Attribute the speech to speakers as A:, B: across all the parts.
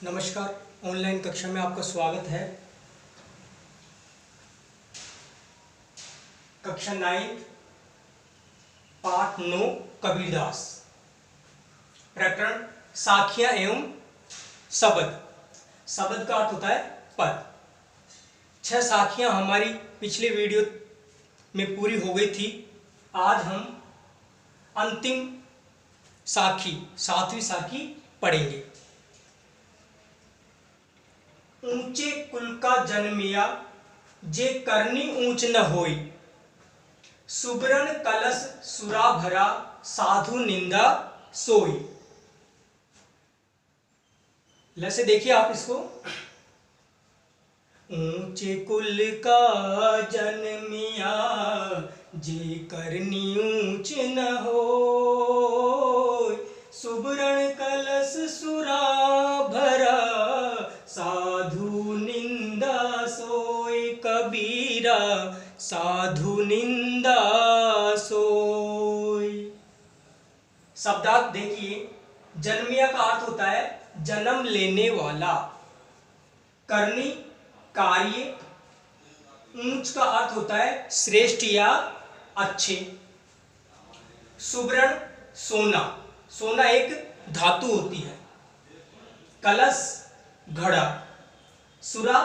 A: नमस्कार, ऑनलाइन कक्षा में आपका स्वागत है। कक्षा 9 पाठ 9 कबीरदास। प्रकरण साखियां एवं शब्द। शब्द का अर्थ होता है पद। 6 साखियां हमारी पिछले वीडियो में पूरी हो गई थी। आज हम अंतिम साखी 7वीं साखी पढ़ेंगे। ऊंचे कुल का जन्मिया जे करनी ऊंच न होई, सुबरन कलश सुरा भरा साधु निंदा सोई। लैसे देखिए आप इसको। ऊंचे कुल का जन्मिया जे करनी ऊंच न होई, सुबरन कलश सुरा भरा साधु निंदा सोई। कबीरा साधु निंदा सोई। शब्दार्थ देखिए। जन्मिया का अर्थ होता है जन्म लेने वाला। करनी कार्य। ऊंच का अर्थ होता है श्रेष्ठ या अच्छे। सुवर्ण सोना। सोना एक धातु होती है। कलश घड़ा। सुरा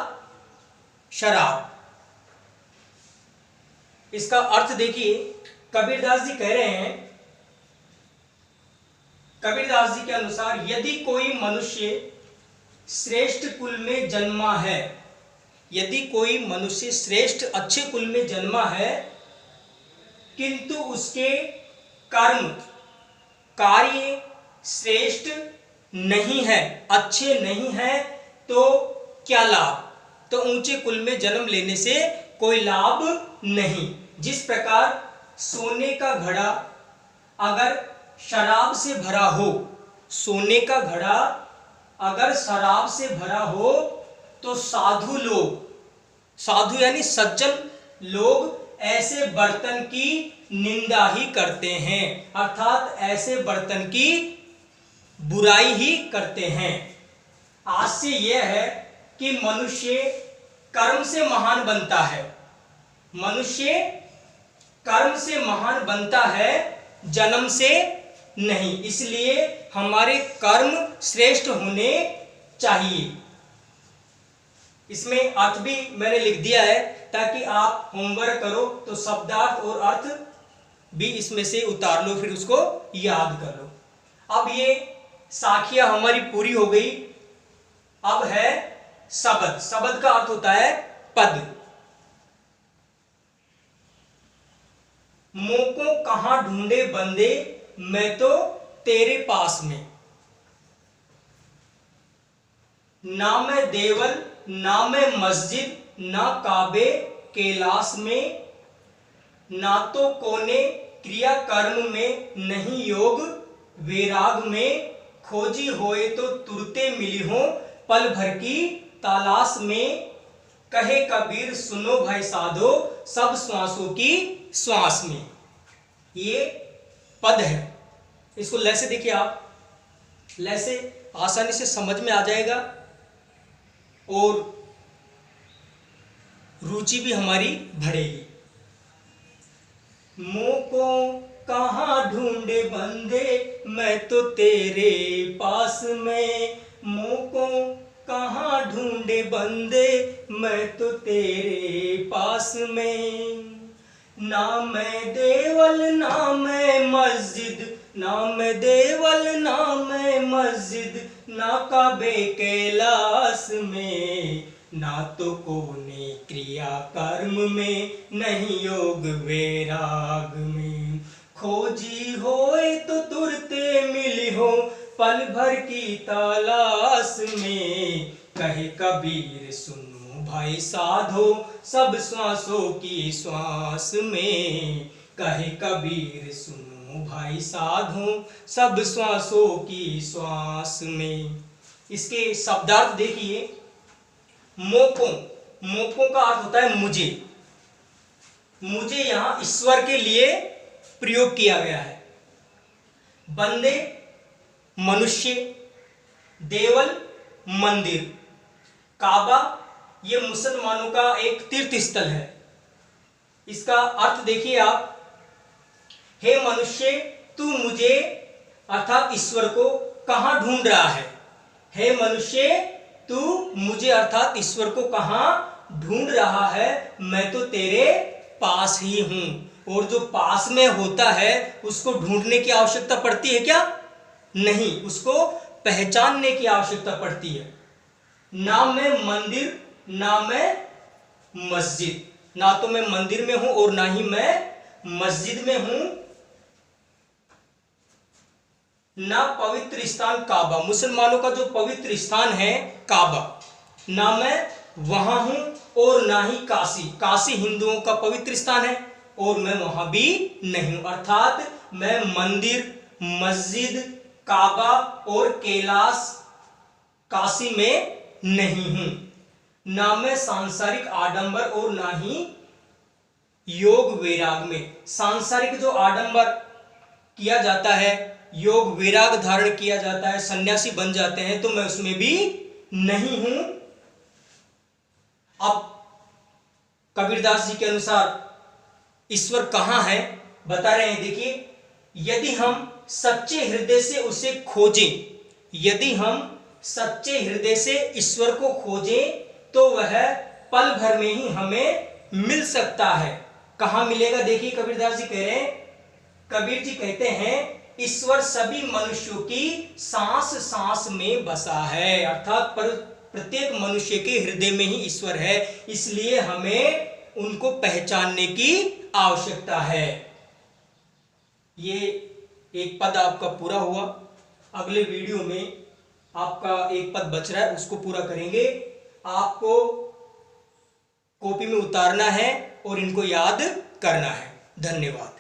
A: शराब। इसका अर्थ देखिए। कबीरदास जी कह रहे हैं, कबीरदास जी के अनुसार यदि कोई मनुष्य श्रेष्ठ कुल में जन्मा है, यदि कोई मनुष्य श्रेष्ठ अच्छे कुल में जन्मा है, किंतु उसके कर्म कार्य श्रेष्ठ नहीं है, अच्छे नहीं है, तो क्या लाभ? तो ऊंचे कुल में जन्म लेने से कोई लाभ नहीं। जिस प्रकार सोने का घड़ा अगर शराब से भरा हो, सोने का घड़ा अगर शराब से भरा हो, तो साधु लोग, साधु यानी सज्जन लोग ऐसे बर्तन की निंदा ही करते हैं, अर्थात ऐसे बर्तन की बुराई ही करते हैं। आशय यह है कि मनुष्य कर्म से महान बनता है। मनुष्य कर्म से महान बनता है, जन्म से नहीं। इसलिए हमारे कर्म श्रेष्ठ होने चाहिए। इसमें अर्थ भी मैंने लिख दिया है ताकि आप होमवर्क करो तो शब्दार्थ और अर्थ भी इसमें से उतार लो, फिर उसको याद कर लो। अब ये साखियां हमारी पूरी हो गई। अब है शब्द। शब्द का अर्थ होता है पद। मोको कहां ढूंढे बंदे मैं तो तेरे पास में। ना मैं देवल ना मैं मस्जिद, ना काबे कैलाश में, ना तो कोने क्रिया कर्म में, नहीं योग वैराग में, खोजी होए तो तुरते मिली हो पल भर की तलाश में। कहे कबीर सुनो भाई साधो सब श्वासों की श्वास में। ये पद है। इसको लैसे देखिए आप। लैसे आसानी से समझ में आ जाएगा और रुचि भी हमारी बढ़ेगी। मोको कहां ढूंढे बंदे मैं तो तेरे पास में। मोको कहां ढूंढे बंदे मैं तो तेरे पास में। ना मैं देवल ना मैं मस्जिद, ना मैं देवल ना मैं मस्जिद, ना काबे कैलाश में, ना तो कोने क्रिया कर्म में, नहीं योग वैराग में। खोजी होए तो तुरते मिली हो पल भर की तलाश में। कहे कबीर सुनो भाई साधो सब श्वासों की श्वास में। कहे कबीर सुनो भाई साधो सब श्वासों की श्वास में। इसके शब्दार्थ देखिए। मोको, मोको का अर्थ होता है मुझे। मुझे यहां ईश्वर के लिए प्रयोग किया गया है। बंदे मनुष्य, देवल मंदिर। काबा ये मुसलमानों का एक तीर्थ स्थल है। इसका अर्थ देखिए आप, हे मनुष्य तू मुझे अर्थात ईश्वर को कहां ढूंढ रहा है। हे मनुष्य तू मुझे अर्थात ईश्वर को कहां ढूंढ रहा है, मैं तो तेरे पास ही हूं। और जो पास में होता है उसको ढूंढने की आवश्यकता पड़ती है क्या? नहीं, उसको पहचानने की आवश्यकता पड़ती है। ना मैं मंदिर ना मैं मस्जिद, ना तो मैं मंदिर में हूं और ना ही मैं मस्जिद में हूं। ना पवित्र स्थान काबा, मुसलमानों का जो पवित्र स्थान है काबा, ना मैं वहां हूं और ना ही काशी। काशी हिंदुओं का पवित्र स्थान है और मैं वहां भी नहीं हूं। अर्थात मैं मंदिर, मस्जिद, काबा और कैलाश काशी में नहीं हूं। ना मैं सांसारिक आडंबर और ना ही योग वैराग में। सांसारिक जो आडंबर किया जाता है, योग वैराग धारण किया जाता है, सन्यासी बन जाते हैं, तो मैं उसमें भी नहीं हूं। अब कबीरदास जी के अनुसार ईश्वर कहां है बता रहे हैं। देखिए, यदि हम सच्चे हृदय से उसे खोजें, यदि हम सच्चे हृदय से ईश्वर को खोजें तो वह पल भर में ही हमें मिल सकता है। कहां मिलेगा? देखिए कबीरदास जी कह रहे हैं, कबीर जी कहते हैं ईश्वर सभी मनुष्यों की सांस सांस में बसा है। अर्थात प्रत्येक मनुष्य के हृदय में ही ईश्वर है, इसलिए हमें उनको पहचानने की आवश्यकता है। ये एक पद आपका पूरा हुआ। अगले वीडियो में आपका एक पद बच रहा है, उसको पूरा करेंगे। आपको कॉपी में उतारना है और इनको याद करना है। धन्यवाद।